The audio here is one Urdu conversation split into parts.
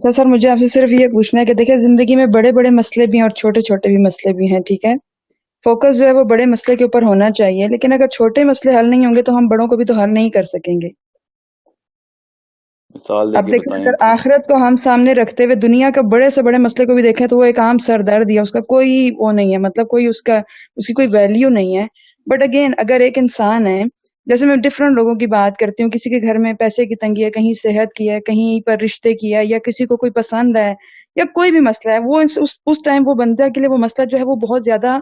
تو سر مجھے آپ سے صرف یہ پوچھنا ہے کہ دیکھیں زندگی میں بڑے بڑے مسئلے بھی ہیں اور چھوٹے چھوٹے بھی مسئلے بھی ہیں، ٹھیک ہے؟ فوکس جو ہے وہ بڑے مسئلے کے اوپر ہونا چاہیے، لیکن اگر چھوٹے مسئلے حل نہیں ہوں گے تو ہم بڑوں کو بھی تو حل نہیں کر سکیں گے۔ مثال دے اب کے دیکھیں بتائیں اگر کوئی۔ آخرت کو ہم سامنے رکھتے ہوئے دنیا کا بڑے سے بڑے مسئلے کو بھی دیکھیں تو وہ ایک عام سر درد ہے، اس کا کوئی وہ نہیں ہے، مطلب کوئی اس کی کوئی ویلیو نہیں ہے۔ بٹ اگین اگر ایک انسان ہے، جیسے میں ڈفرینٹ لوگوں کی بات کرتی ہوں، کسی کے گھر میں پیسے کی تنگی ہے، کہیں صحت کی ہے، کہیں پر رشتے کی ہے، یا کسی کو کوئی پسند ہے یا کوئی بھی مسئلہ ہے، وہ اس ٹائم وہ بندہ کے لیے وہ مسئلہ جو ہے وہ بہت زیادہ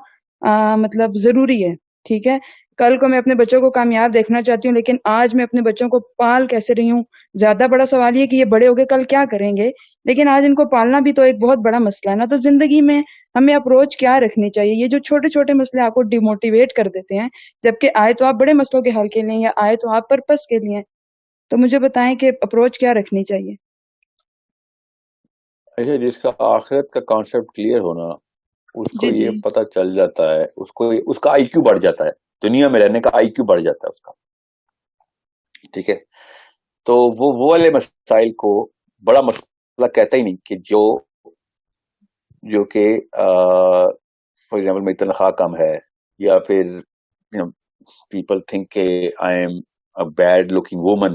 مطلب ضروری ہے، ٹھیک ہے؟ کل کو میں اپنے بچوں کو کامیاب دیکھنا چاہتی ہوں، لیکن آج میں اپنے بچوں کو پال کیسے رہی ہوں، زیادہ بڑا سوال یہ کہ یہ بڑے ہو گئے کل کیا کریں گے، لیکن آج ان کو پالنا بھی تو ایک بہت بڑا مسئلہ ہے نا۔ تو زندگی میں ہمیں اپروچ کیا رکھنی چاہیے؟ یہ جو چھوٹے چھوٹے مسئلے آپ کو ڈیموٹیویٹ کر دیتے ہیں، جبکہ آئے تو آپ بڑے مسئلوں کے حل کے لیے یا آئے تو آپ پرپس کے لیے ہیں، تو مجھے بتائیں کہ اپروچ کیا رکھنی چاہیے؟ اچھا، جس کا آخرت کا کانسیپٹ کلیئر ہونا، اس کو جی جی یہ پتہ چل جاتا ہے، اس کا آئی کیو بڑھ جاتا ہے، دنیا میں رہنے کا آئی کیو بڑھ جاتا ہے اس کا، ٹھیک ہے؟ تو وہ والے مسائل کو بڑا مسئلہ کہتا ہی نہیں، کہ جو کہ فار ایگزامپل میری تنخواہ کم ہے، یا پھر پیپل تھنک کہ I am a bad looking woman,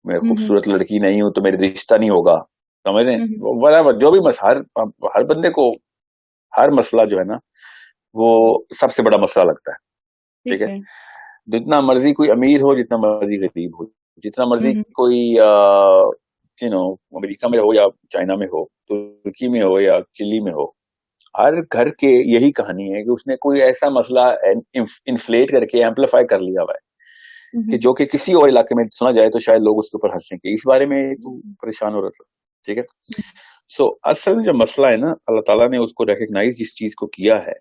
میں ہوں خوبصورت لڑکی نہیں ہوں تو میرے رشتہ نہیں ہوگا، سمجھ رہے ہوں ہیں؟ whatever، جو بھی ہر بندے کو ہر مسئلہ جو ہے نا وہ سب سے بڑا مسئلہ لگتا ہے، ٹھیک ٹھیک ہے؟ ہے جتنا مرضی کوئی امیر ہو، جتنا مرضی غریب ہو، جتنا مرضی ہوں کوئی امریکہ میں ہو یا چائنا میں ہو، ترکی میں ہو یا چلی میں ہو، ہر گھر کے یہی کہانی ہے کہ اس نے کوئی ایسا مسئلہ انفلیٹ کر کے ایمپلیفائی کر لیا ہوا ہے کہ ہوں جو کہ کسی اور علاقے میں سنا جائے تو شاید لوگ اس کے اوپر ہنسیں گے، اس بارے میں تو پریشان ہو رہا تھا، ٹھیک ہے؟ سو اصل میں جو مسئلہ ہے نا، اللہ تعالیٰ نے اس کو ریکگنائز جس چیز کو کیا ہے،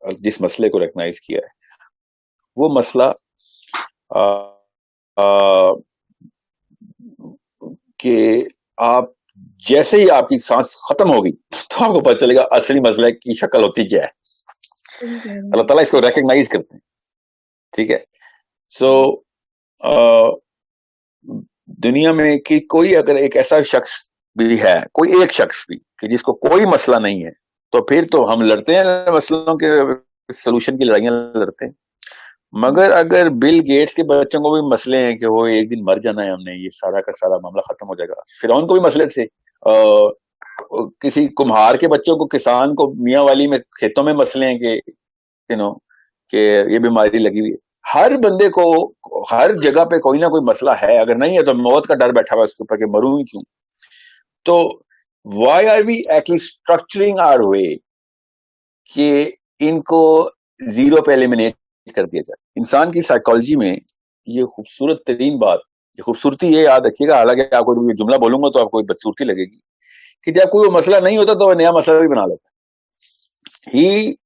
اور جس مسئلے کو ریکگنائز کیا ہے، وہ مسئلہ کہ آپ جیسے ہی آپ کی سانس ختم ہوگی تو آپ کو پتہ چلے گا اصلی مسئلہ کی شکل ہوتی کیا ہے۔ صحیح کہہ رہے اللہ تعالیٰ اس کو ریکگنائز کرتے ہیں، ٹھیک ہے؟ سو دنیا میں کہ کوئی اگر ایک ایسا شخص بھی ہے، کوئی ایک شخص بھی کہ جس کو کوئی مسئلہ نہیں ہے، تو پھر تو ہم لڑتے ہیں مسئلوں کے سلوشن کی لڑائیاں لڑتے ہیں۔ مگر اگر بل گیٹس کے بچوں کو بھی مسئلے ہیں کہ وہ ایک دن مر جانا ہے، ہم نے یہ سارا کا سارا معاملہ ختم ہو جائے گا، فرعون کو بھی مسئلے تھے، کسی کمہار کے بچوں کو، کسان کو میاں والی میں کھیتوں میں مسئلے ہیں کہ یہ بیماری لگی ہوئی ہے۔ ہر بندے کو ہر جگہ پہ کوئی نہ کوئی مسئلہ ہے، اگر نہیں ہے تو موت کا ڈر بیٹھا ہوا اس کے اوپر کہ مروں ہی کیوں۔ تو why are we actually structuring our way کہ ان کو زیرو پہ ایلیمنیٹ کر دیا جائے؟ انسان کی سائیکالوجی میں یہ خوبصورت ترین بات، یہ خوبصورتی یہ یاد رکھیے گا، حالانکہ آپ کو یہ جملہ بولوں گا تو آپ کو بدصورتی لگے گی، کہ جب کوئی مسئلہ نہیں ہوتا تو وہ نیا مسئلہ بھی بنا لیتا ہے۔ He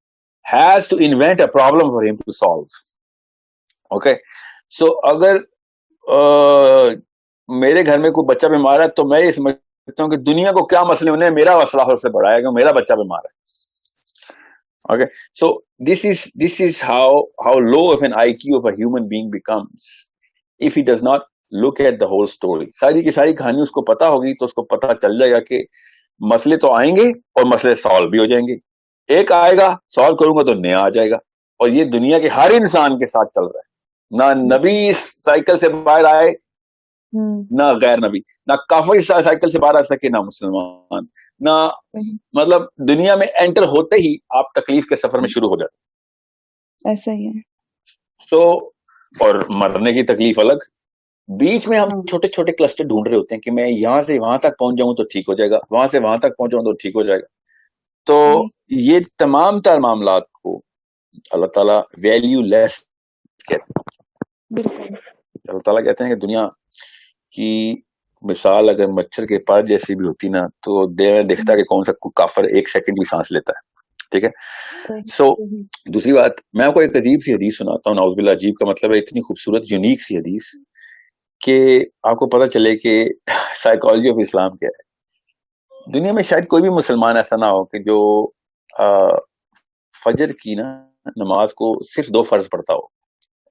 has to invent a problem for him to solve. Okay? So اگر میرے گھر میں کوئی بچہ بیمار ہے تو میں یہ سمجھتا ہوں کہ دنیا کو کیا مسئلے ہونے ہیں، میرا مسئلہ سب سے بڑا ہے کہ میرا بچہ بیمار ہے۔ Okay? So this is how low of an IQ of a human being becomes if he does not look at the whole story. ساری کی ساری کہانی اس کو پتا ہوگی تو اس کو پتا چل جائے گا کہ مسئلے تو آئیں گے اور مسئلے سالو بھی ہو جائیں گے، ایک آئے گا سالو کروں گا تو نیا آ جائے گا، اور یہ دنیا کے ہر انسان کے ساتھ چل رہا ہے۔ نہ نبی اس سائیکل سے باہر آئے، نہ غیر نبی، نہ کافر اس سائیکل سے باہر آ سکے، نہ مسلمان، نہ مطلب دنیا میں انٹر ہوتے ہی آپ تکلیف کے سفر میں شروع ہو جاتے، ایسا ہی ہے۔ سو اور مرنے کی تکلیف الگ، بیچ میں ہم چھوٹے چھوٹے کلسٹر ڈھونڈ رہے ہوتے ہیں کہ میں یہاں سے وہاں تک پہنچ جاؤں تو ٹھیک ہو جائے گا، وہاں سے وہاں تک پہنچ جاؤں تو ٹھیک ہو جائے گا۔ تو یہ تمام تر معاملات کو اللہ تعالیٰ ویلیو لیس کہتے ہیں۔ اللہ تعالیٰ کہتے ہیں کہ دنیا کی مثال اگر مچھر کے پر جیسی بھی ہوتی نا تو دیکھتا کہ کون سا کافر ایک سیکنڈ بھی سانس لیتا ہے، ٹھیک ہے؟ سو دوسری بات، میں آپ کو ایک عجیب سی حدیث سناتا ہوں، نعوذ باللہ، عجیب کا مطلب ہے اتنی خوبصورت یونیک سی حدیث کہ آپ کو پتہ چلے کہ سائیکالوجی آف اسلام کیا ہے۔ دنیا میں شاید کوئی بھی مسلمان ایسا نہ ہو کہ جو فجر کی نا نماز کو صرف 2 فرض پڑھتا ہو۔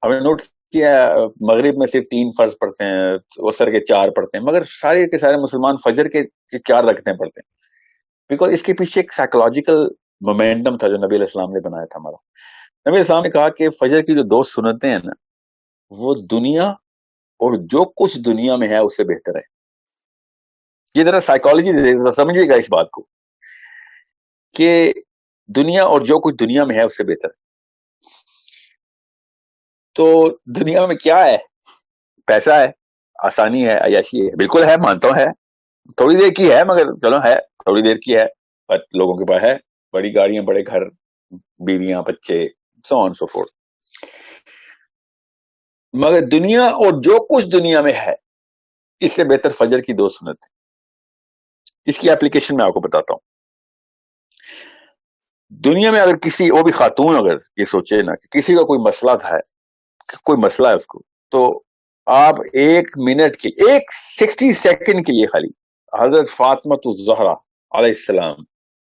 آپ نے نوٹ مغرب میں صرف 3 فرض پڑھتے ہیں, عصر کے 4 پڑھتے ہیں, مگر سارے کے سارے مسلمان فجر کے 4 رکعتیں پڑھتے ہیں, بیکاز اس کے پیچھے ایک سائیکولوجیکل مومنٹم تھا جو نبی علیہ السلام نے بنایا تھا ہمارا. نبی علیہ السلام نے کہا کہ فجر کی جو 2 سنتیں ہیں نا, وہ دنیا اور جو کچھ دنیا میں ہے اس سے بہتر ہے. یہ ذرا سائیکالوجی سمجھیے گا اس بات کو, کہ دنیا اور جو کچھ دنیا میں ہے اس سے بہتر ہے. تو دنیا میں کیا ہے؟ پیسہ ہے, آسانی ہے, عیاشی ہے, بالکل ہے, مانتا ہوں ہے, تھوڑی دیر کی ہے, مگر چلو ہے, تھوڑی دیر کی ہے, پر لوگوں کے پاس ہے, بڑی گاڑیاں, بڑے گھر, بیویاں, بچے, سو آن سو فورتھ. مگر دنیا اور جو کچھ دنیا میں ہے اس سے بہتر فجر کی 2 سنت ہے. اس کی اپلیکیشن میں آپ کو بتاتا ہوں. دنیا میں اگر کسی, وہ بھی خاتون, اگر یہ سوچے نا کہ کسی کا کوئی مسئلہ تھا, کوئی مسئلہ ہے اس کو, تو آپ 1 منٹ کے, 60 سیکنڈ کے لیے خالی حضرت فاطمہ الزہرا علیہ السلام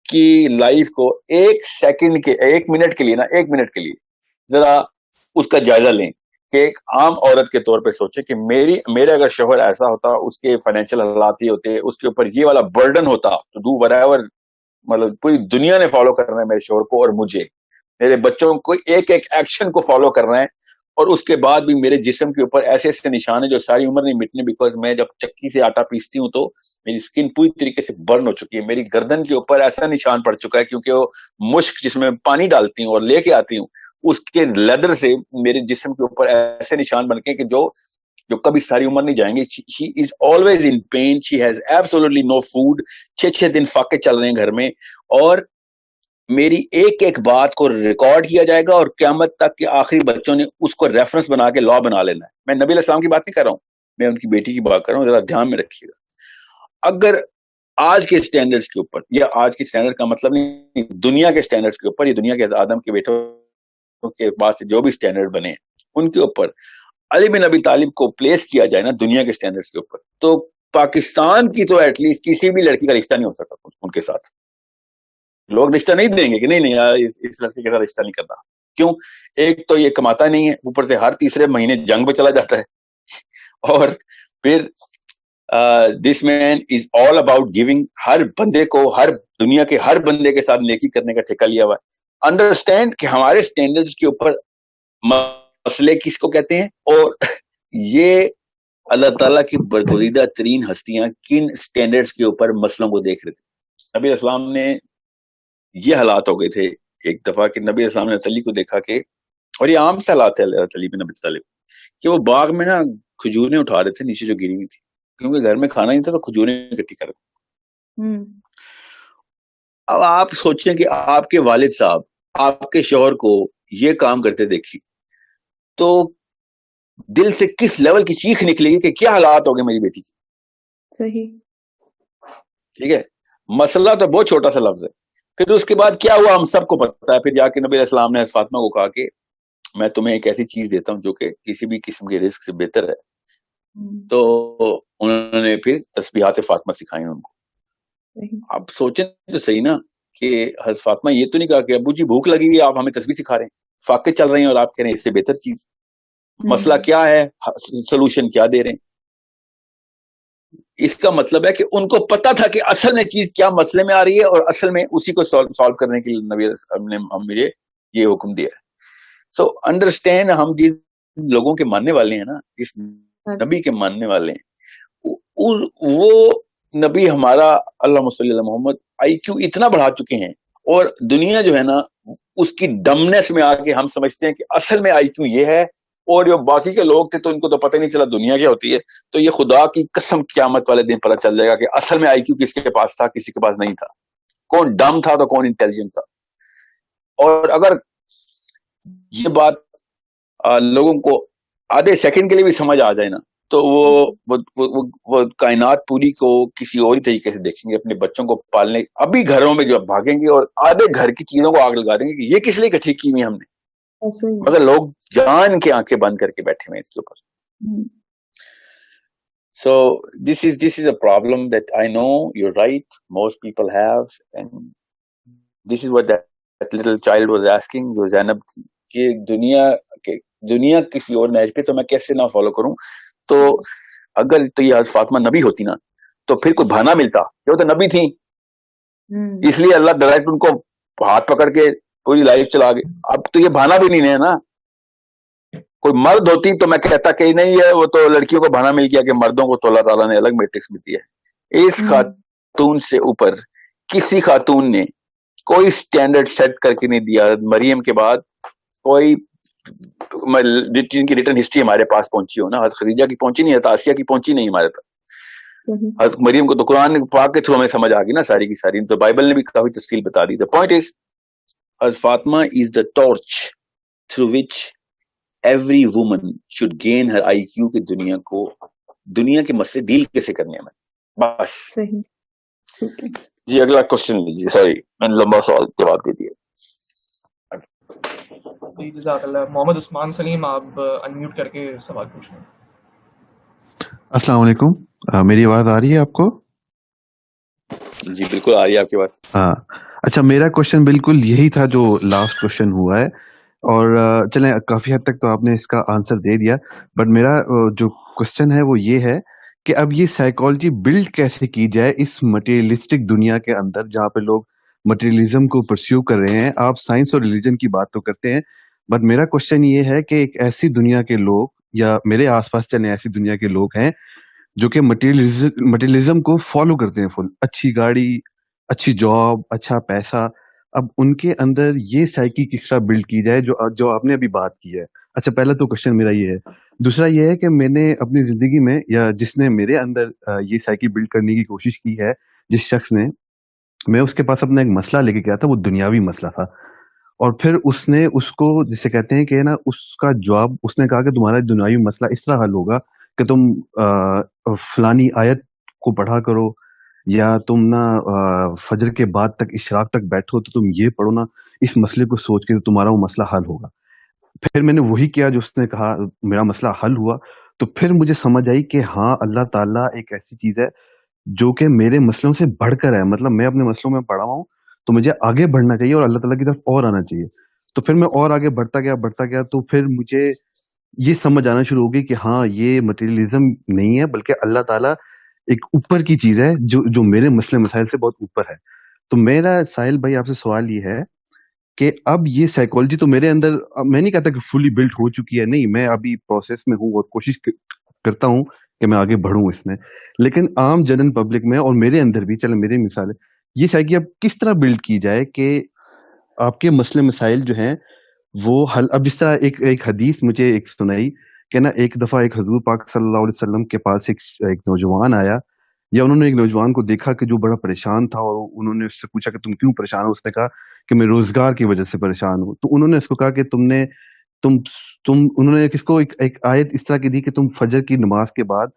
کی لائف کو 1 سیکنڈ کے, 1 منٹ کے لیے نا, 1 منٹ کے لیے ذرا اس کا جائزہ لیں, کہ ایک عام عورت کے طور پہ سوچے کہ میرے اگر شوہر ایسا ہوتا, اس کے فائنینشیل حالات ہی ہوتے, اس کے اوپر یہ والا برڈن ہوتا, تو ڈو وٹ ایور, مطلب پوری دنیا نے فالو کرنا ہے میرے شوہر کو, اور مجھے, میرے بچوں کو ایک ایکشن کو فالو کرنا ہے, اور اس کے بعد بھی میرے جسم کے اوپر ایسے ایسے نشان ہیں جو ساری عمر نہیں مٹنے, بیکاز میں جب چکی سے آٹا پیستی ہوں تو میری اسکن پوری طریقے سے برن ہو چکی ہے, میری گردن کے اوپر ایسا نشان پڑ چکا ہے, کیونکہ وہ مشک جس میں پانی ڈالتی ہوں اور لے کے آتی ہوں, اس کے لیدر سے میرے جسم کے اوپر ایسے نشان بن کے کہ جو کبھی ساری عمر نہیں جائیں گے. She is always in pain, she has absolutely no food, 6 دن فاقے چل رہے ہیں گھر میں, اور میری ایک ایک بات کو ریکارڈ کیا جائے گا, اور قیامت تک کے آخری بچوں نے اس کو ریفرنس بنا کے لا بنا لینا ہے. میں نبی علیہ السلام کی بات نہیں کر رہا ہوں, میں ان کی بیٹی کی بات کر رہا ہوں, ذرا دھیان میں رکھیے گا. اگر آج کے سٹینڈرڈز کے اوپر, یا آج کے سٹینڈرڈ کا مطلب نہیں, دنیا کے سٹینڈرڈز کے اوپر, یہ دنیا کے آدم کے بیٹوں کے بعد سے جو بھی سٹینڈرڈ بنے ہیں ان کے اوپر علی بن ابی طالب کو پلیس کیا جائے نا دنیا کے سٹینڈرڈز کے اوپر, تو پاکستان کی تو ایٹ لیسٹ کسی بھی لڑکی کا رشتہ نہیں ہو سکتا ان کے ساتھ. لوگ رشتہ نہیں دیں گے کہ نہیں یار اس لڑکے کے ساتھ رشتہ نہیں کرنا. کیوں؟ ایک تو یہ کماتا نہیں ہے, اوپر سے ہر تیسرے مہینے جنگ پہ چلا جاتا ہے, اور پھر دس مین از آل اباؤٹ گیونگ, ہر بندے کو, ہر دنیا کے ہر بندے کے ساتھ نیکی کرنے کا ٹھیکہ لیا ہوا ہے. انڈرسٹینڈ کہ ہمارے سٹینڈرڈز کے اوپر مسئلے کس کو کہتے ہیں, اور یہ اللہ تعالیٰ کی برگزیدہ ترین ہستیاں کن سٹینڈرڈز کے اوپر مسئلوں کو دیکھ رہے تھے. نبی اسلام نے یہ حالات ہو گئے تھے ایک دفعہ کہ نبی اسلام نے علی کو دیکھا کہ, اور یہ عام سے حالات ہے علی بن ابی طالب, کہ وہ باغ میں نا کھجوریں اٹھا رہے تھے نیچے جو گری ہوئی تھی, کیونکہ گھر میں کھانا نہیں تھا تو کھجوریں اکٹھی کر رہے. اب آپ سوچیں کہ آپ کے والد صاحب آپ کے شوہر کو یہ کام کرتے دیکھی تو دل سے کس لیول کی چیخ نکلے گی کہ کیا حالات ہو گئے میری بیٹی کی. صحیح, ٹھیک ہے, مسئلہ تو بہت چھوٹا سا لفظ ہے. پھر اس کے بعد کیا ہوا ہم سب کو پتا ہے. پھر جا کے نبی علیہ السلام نے فاطمہ کو کہا کہ میں تمہیں ایک ایسی چیز دیتا ہوں جو کہ کسی بھی قسم کے رزق سے بہتر ہے. تو انہوں نے پھر تسبیحات فاطمہ سکھائی ان کو. آپ سوچیں تو صحیح نا کہ حضرت فاطمہ یہ تو نہیں کہا کہ ابو جی بھوک لگی ہوئی, آپ ہمیں تسبیح سکھا رہے ہیں, فاقے چل رہے ہیں اور آپ کہہ رہے ہیں اس سے بہتر چیز. مسئلہ کیا ہے, سولوشن کیا دے رہے ہیں. اس کا مطلب ہے کہ ان کو پتا تھا کہ اصل میں چیز کیا مسئلے میں آ رہی ہے, اور اصل میں اسی کو سالو کرنے کے لیے نبی نے مجھے یہ حکم دیا ہے. سو انڈرسٹینڈ, ہم جن لوگوں کے ماننے والے ہیں نا, اس نبی کے ماننے والے ہیں, وہ نبی ہمارا اللہم صلی اللہ محمد آئی کیو اتنا بڑھا چکے ہیں, اور دنیا جو ہے نا اس کی ڈمنس میں آ کے ہم سمجھتے ہیں کہ اصل میں آئی کیو یہ ہے, اور جو باقی کے لوگ تھے تو ان کو تو پتہ ہی نہیں چلا دنیا کیا ہوتی ہے. تو یہ خدا کی قسم قیامت والے دن پتہ چل جائے گا کہ اصل میں آئی کیو کس کے پاس تھا, کسی کے پاس نہیں تھا, کون ڈم تھا تو کون انٹیلیجنٹ تھا. اور اگر یہ بات لوگوں کو آدھے سیکنڈ کے لیے بھی سمجھ آ جائے نا, تو وہ کائنات پوری کو کسی اور ہی طریقے سے دیکھیں گے. اپنے بچوں کو پالنے ابھی گھروں میں جو بھاگیں گے اور آدھے گھر کی چیزوں کو آگ لگا دیں گے کہ یہ کس لیے اکٹھی کی ہوئی ہم نے, مگر لوگ جان کے آنکھیں بند کر کے بیٹھے ہوئے اس کے اوپر. So this is a problem that I know you're right, most people have, and this is what that little child was asking, جو زینب کی دنیا کے دنیا کسی اور نہج پہ تو میں کیسے نہ فالو کروں؟ تو اگر تو یہ فاطمہ نبی ہوتی نا تو پھر کوئی بہانہ ملتا، یہ تو نبی تھی، اس لیے اللہ ڈائریکٹ ان کو ہاتھ پکڑ کے پوری لائف چلا گئے. اب تو یہ بہانہ بھی نہیں ہے نا. کوئی مرد ہوتی تو میں کہتا کہ نہیں ہے وہ تو لڑکیوں کو بہانہ مل گیا کہ مردوں کو تو اللہ تعالیٰ نے الگ میٹرکس میں دیا ہے. اس خاتون سے اوپر کسی خاتون نے کوئی سٹینڈرڈ سیٹ کر کے نہیں دیا. مریم کے بعد کوئی جن کی ریٹن ہسٹری ہمارے پاس پہنچی ہو نا، حضرت خدیجہ کی پہنچی نہیں، حضرت آسیہ کی پہنچی نہیں ہمارے تک. حضرت مریم کو تو قرآن پاک کے تھرو ہمیں سمجھ آ گئی نا ساری کی ساری، تو بائبل نے بھی کافی تفصیل بتا دی. The point is حضرت Fatima is the torch through which every woman should gain her IQ کہ دنیا کے مسئلے ڈیل کیسے کرنے ہیں. بس جی اگلا کوشچن لیجیے. سوری میں نے لمبا سوال جواب دے دیا. جی جزاک اللہ. محمد عثمان سلیم آپ انمیوٹ کر کے سوال پوچھیں. السلام علیکم، میری آواز آ رہی ہے آپ کو؟ جی بالکل آ رہی ہے آپ کی بات. ہاں اچھا، میرا کوشچن بالکل یہی تھا جو لاسٹ کوشچن ہوا ہے، اور چلیں کافی حد تک تو آپ نے اس کا آنسر دے دیا، بٹ میرا جو کوشچن ہے وہ یہ ہے کہ اب یہ سائیکالوجی بلڈ کیسے کی جائے اس مٹیریلسٹک دنیا کے اندر جہاں پہ لوگ مٹیریلزم کو پرسیو کر رہے ہیں. آپ سائنس اور ریلیجن کی بات تو کرتے ہیں، بٹ میرا کوشچن یہ ہے کہ ایک ایسی دنیا کے لوگ یا میرے آس پاس چلیں ایسی دنیا کے لوگ ہیں جو کہ مٹیریلزم کو فالو کرتے ہیں، فل اچھی گاڑی، اچھی جاب، اچھا پیسہ. اب ان کے اندر یہ سائیکی کس طرح بلڈ کی جائے جو آپ نے ابھی بات کی ہے. اچھا پہلا تو کوشچن میرا یہ ہے. دوسرا یہ ہے کہ میں نے اپنی زندگی میں یا جس نے میرے اندر یہ سائیکی بلڈ کرنے کی کوشش کی ہے، جس شخص نے، میں اس کے پاس اپنا ایک مسئلہ لے کے گیا تھا، وہ دنیاوی مسئلہ تھا، اور پھر اس نے اس کو جسے کہتے ہیں کہ نا اس کا جواب اس نے کہا کہ تمہارا دنیاوی مسئلہ اس طرح حل ہوگا کہ تم فلانی آیت کو پڑھا کرو، یا تم نا فجر کے بعد تک اشراق تک بیٹھو تو تم یہ پڑھو نا، اس مسئلے کو سوچ کے تمہارا وہ مسئلہ حل ہوگا. پھر میں نے وہی کیا جو اس نے کہا، میرا مسئلہ حل ہوا. تو پھر مجھے سمجھ آئی کہ ہاں اللہ تعالیٰ ایک ایسی چیز ہے جو کہ میرے مسئلوں سے بڑھ کر ہے. مطلب میں اپنے مسئلوں میں پڑا ہوں تو مجھے آگے بڑھنا چاہیے اور اللہ تعالیٰ کی طرف اور آنا چاہیے. تو پھر میں اور آگے بڑھتا گیا تو پھر مجھے یہ سمجھ آنا شروع ہو گئی کہ ہاں یہ مٹیریلزم نہیں ہے بلکہ اللہ تعالیٰ ایک اوپر کی چیز ہے جو میرے مسئلے مسائل سے بہت اوپر ہے. تو میرا ساحل بھائی آپ سے سوال یہ ہے کہ اب یہ سائیکالوجی تو میرے اندر، میں نہیں کہتا کہ فلی بلڈ ہو چکی ہے، نہیں، میں ابھی پروسیس میں ہوں اور کوشش کرتا ہوں کہ میں آگے بڑھوں اس میں، لیکن عام جنرل پبلک میں اور میرے اندر بھی، چلیں میری مثال ہے، یہ سائیکی اب کس طرح بلڈ کی جائے کہ آپ کے مسئلے مسائل جو ہیں وہ حل. اب جس طرح ایک حدیث مجھے ایک سنائی کہ نا ایک دفعہ ایک حضور پاک صلی اللہ علیہ وسلم کے پاس ایک نوجوان آیا، یا انہوں نے ایک نوجوان کو دیکھا کہ جو بڑا پریشان تھا، اور انہوں نے اس سے پوچھا کہ تم کیوں پریشان ہو؟ اس نے کہا کہ میں روزگار کی وجہ سے پریشان ہوں. تو انہوں نے اس کو کہا کہ انہوں نے کس کو ایک آیت اس طرح کی دی کہ تم فجر کی نماز کے بعد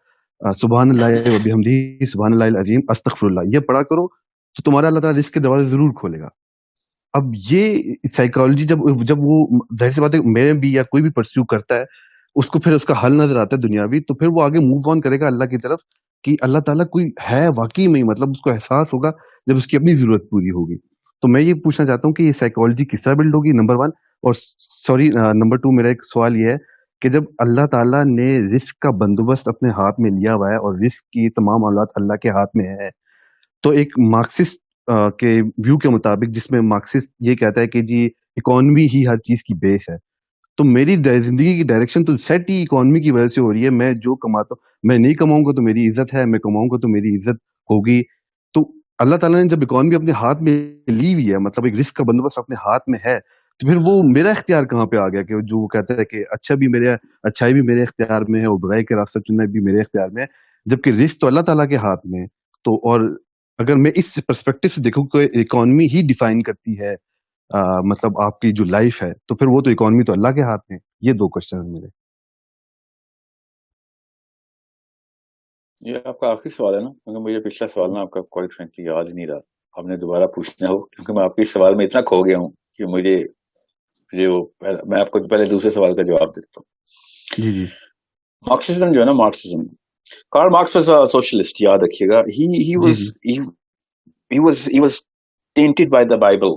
سبحان اللہ و بحمدہ سبحان اللہ العظیم استغفر اللہ یہ پڑھا کرو تو تمہارا اللہ تعالیٰ رزق کے دروازے ضرور کھولے گا. اب یہ سائیکالوجی جب وہ ظاہر سی بات ہے میں بھی یا کوئی بھی پرسیو کرتا ہے اس کو پھر اس کا حل نظر آتا ہے دنیاوی، تو پھر وہ آگے موو آن کرے گا اللہ کی طرف کہ اللہ تعالیٰ کوئی ہے واقعی میں، مطلب اس کو احساس ہوگا جب اس کی اپنی ضرورت پوری ہوگی. تو میں یہ پوچھنا چاہتا ہوں کہ یہ سائیکالوجی کس طرح بلڈ ہوگی، نمبر 1. اور سوری نمبر 2 میرا ایک سوال یہ ہے کہ جب اللہ تعالیٰ نے رزق کا بندوبست اپنے ہاتھ میں لیا ہوا ہے اور رزق کی تمام اولاد اللہ کے ہاتھ میں ہے، تو ایک مارکسسٹ کے ویو کے مطابق، جس میں مارکسسٹ یہ کہتا ہے کہ جی اکانومی ہی ہر چیز کی بیس ہے، تو میری زندگی کی ڈائریکشن تو سیٹ ہی اکانومی کی وجہ سے ہو رہی ہے. میں جو کماتا ہوں، میں نہیں کماؤں گا تو میری عزت ہے، میں کماؤں گا تو میری عزت ہوگی. تو اللہ تعالیٰ نے جب اکانومی اپنے ہاتھ میں لی ہوئی ہے، مطلب ایک رزق کا بندوبست اپنے ہاتھ میں ہے، تو پھر وہ میرا اختیار کہاں پہ آ گیا کہ جو وہ کہتا ہے کہ اچھائی بھی میرے اختیار میں ہے اور برائی کے راستہ چننا بھی میرے اختیار میں ہے، جبکہ رزق تو اللہ تعالیٰ کے ہاتھ میں ہے. تو اور اگر میں اس پرسپیکٹو سے دیکھوں کہ اکانومی ہی ڈیفائن کرتی ہے مطلب آپ کی جو لائف ہے، تو پھر وہ تو اکانومی تو اللہ کے ہاتھ میں. یہ 2 کوشچن ہیں میرے. یہ آپ کا آخری سوال ہے نا، کیونکہ مجھے پچھلا سوال نا آپ کا کوئی فرینکلی یاد نہیں رہا، آپ نے دوبارہ پوچھنا ہو، کیونکہ میں آپ کے سوال میں اتنا کھو گیا ہوں کہ میں آپ کو پہلے دوسرے سوال کا جواب دیتا ہوں. جی مارکسزم جو ہے نا، Marxism, Karl Marx was a socialist, یاد رکھیے گا. he was tainted by the Bible.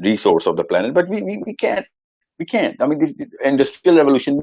resource of the planet, but we can't. I mean, this industrial revolution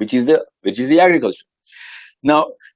which is the agriculture. Now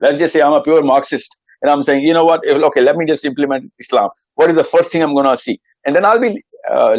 Let's just say I'm a pure Marxist and I'm saying, you know what, okay, let me just implement Islam. What is the first thing I'm going to see? And then I'll be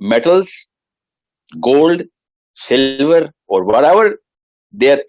metals, gold, silver or whatever they are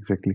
Exactly.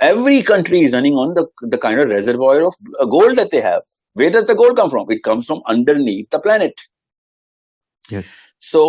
Every country is running on the kind of reservoir of gold that they have. Where does the gold come from? It comes from underneath the planet. Yes. So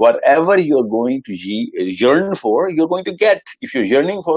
whatever you're going to yearn for, you're going to get. If you're yearning for,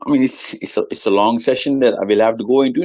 I mean, it's a long session that I will have to go into,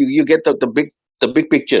you get the big picture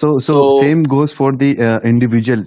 So same goes for the individual.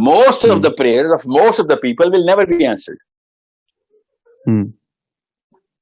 Most of the prayers of most of the people will never be answered.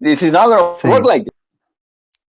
This is not going to work like that.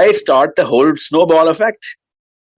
I start the whole snowball effect.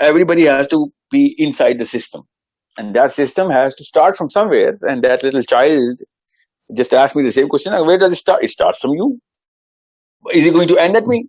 everybody has to be inside the system, and that system has to start from somewhere. And that little child just asked me the same question, where does it start? It starts from you. Is it going to end at me?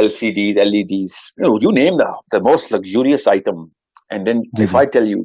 LCDs, LEDs, you name the most luxurious item, and then if I tell you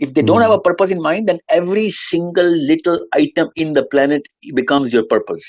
If they don't have a purpose in mind, then every single little item in the planet becomes your purpose.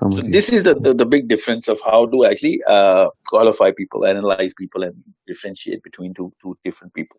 So this is the big difference of how to actually qualify people, analyze people, and differentiate between two different people.